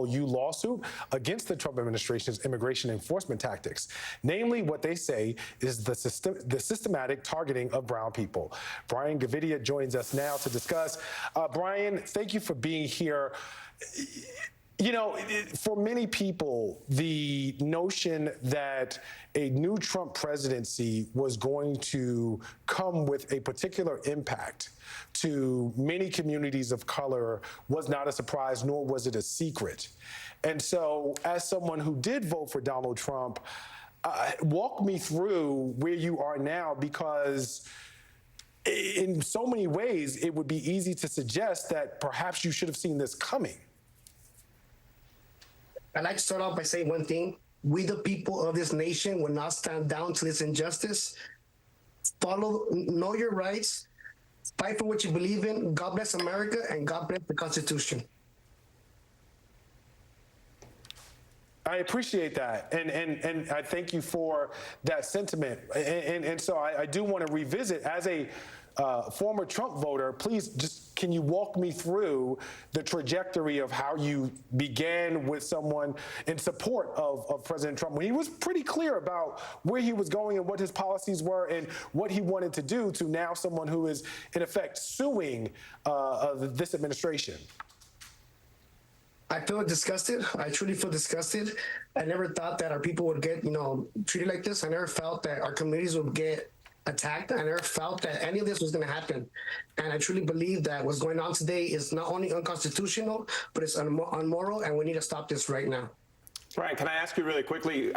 ACLU lawsuit against the Trump administration's immigration enforcement tactics. Namely, what they say is the systematic targeting of brown people. Brian Gavidia joins us now to discuss. Brian, thank you for being here. You know, for many people, the notion that a new Trump presidency was going to come with a particular impact to many communities of color was not a surprise, nor was it a secret. And so, as someone who did vote for Donald Trump, walk me through where you are now, because in so many ways, it would be easy to suggest that perhaps you should have seen this coming. I'd like to start off by saying one thing. We, the people of this nation, will not stand down to this injustice. Know your rights, fight for what you believe in. God bless America, and God bless the Constitution. I appreciate that, and I thank you for that sentiment. And so I do want to revisit, as a former Trump voter, please just, can you walk me through the trajectory of how you began with someone in support of President Trump, when he was pretty clear about where he was going and what his policies were and what he wanted to do, to now someone who is, in effect, suing this administration? I feel disgusted. I truly feel disgusted. I never thought that our people would get, treated like this. I never felt that our communities would get attacked. I never felt that any of this was going to happen. And I truly believe that what's going on today is not only unconstitutional, but it's unmoral, and we need to stop this right now. Brian, can I ask you really quickly,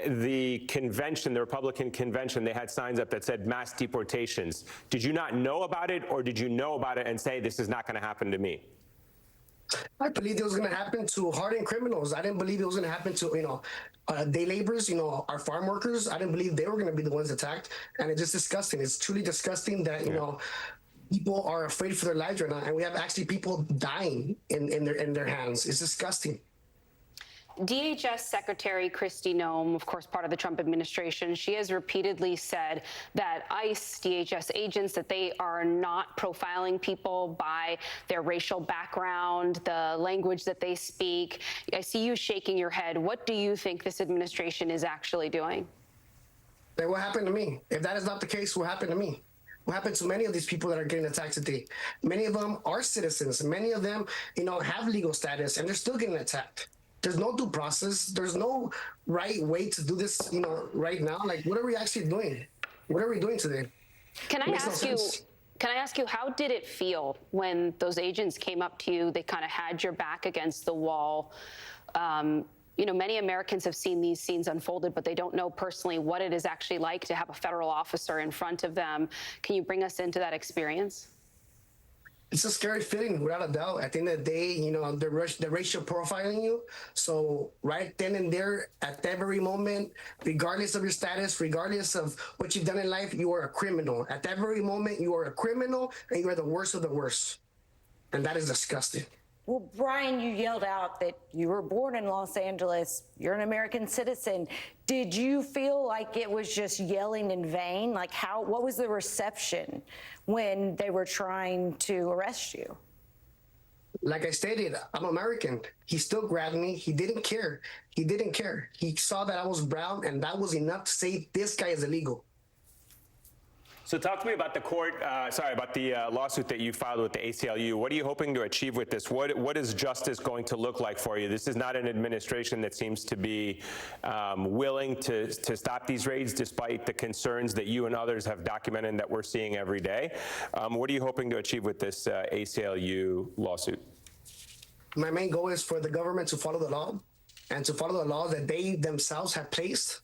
the convention, the Republican convention, they had signs up that said mass deportations. Did you not know about it, or did you know about it and say, this is not going to happen to me? I believed it was going to happen to hardened criminals. I didn't believe it was going to happen to, day laborers, our farm workers. I didn't believe they were going to be the ones attacked. And it's just disgusting. It's truly disgusting that, people are afraid for their lives right now. And we have actually people dying in their hands. It's disgusting. DHS Secretary Kristi Noem, of course, part of the Trump administration, she has repeatedly said that ICE, DHS agents, that they are not profiling people by their racial background, the language that they speak. I see you shaking your head. What do you think this administration is actually doing? Then what happened to me? If that is not the case, what happened to me? What happened to many of these people that are getting attacked today? Many of them are citizens. Many of them, have legal status, and they're still getting attacked. There's no due process. There's no right way to do this, right now. Like, what are we actually doing? What are we doing today? Can I ask you, how did it feel when those agents came up to you? They kind of had your back against the wall. Many Americans have seen these scenes unfolded, but they don't know personally what it is actually like to have a federal officer in front of them. Can you bring us into that experience? It's a scary feeling, without a doubt. At the end of the day, the racial profiling you. So right then and there, at that very moment, regardless of your status, regardless of what you've done in life, you are a criminal. At that very moment, you are a criminal, and you are the worst of the worst. And that is disgusting. Well, Brian, you yelled out that you were born in Los Angeles. You're an American citizen. Did you feel like it was just yelling in vain? Like, what was the reception when they were trying to arrest you? Like I stated, I'm American. He still grabbed me. He didn't care. He didn't care. He saw that I was brown, and that was enough to say this guy is illegal. So talk to me about the lawsuit that you filed with the ACLU. What are you hoping to achieve with this? What is justice going to look like for you? This is not an administration that seems to be willing to stop these raids, despite the concerns that you and others have documented and that we're seeing every day. What are you hoping to achieve with this ACLU lawsuit? My main goal is for the government to follow the law, and to follow the law that they themselves have placed,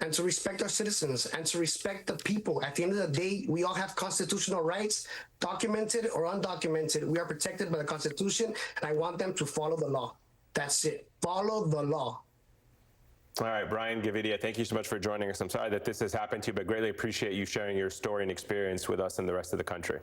and to respect our citizens, and to respect the people. At the end of the day, we all have constitutional rights, documented or undocumented. We are protected by the Constitution, and I want them to follow the law. That's it. Follow the law. All right, Brian Gavidia, thank you so much for joining us. I'm sorry that this has happened to you, but greatly appreciate you sharing your story and experience with us and the rest of the country.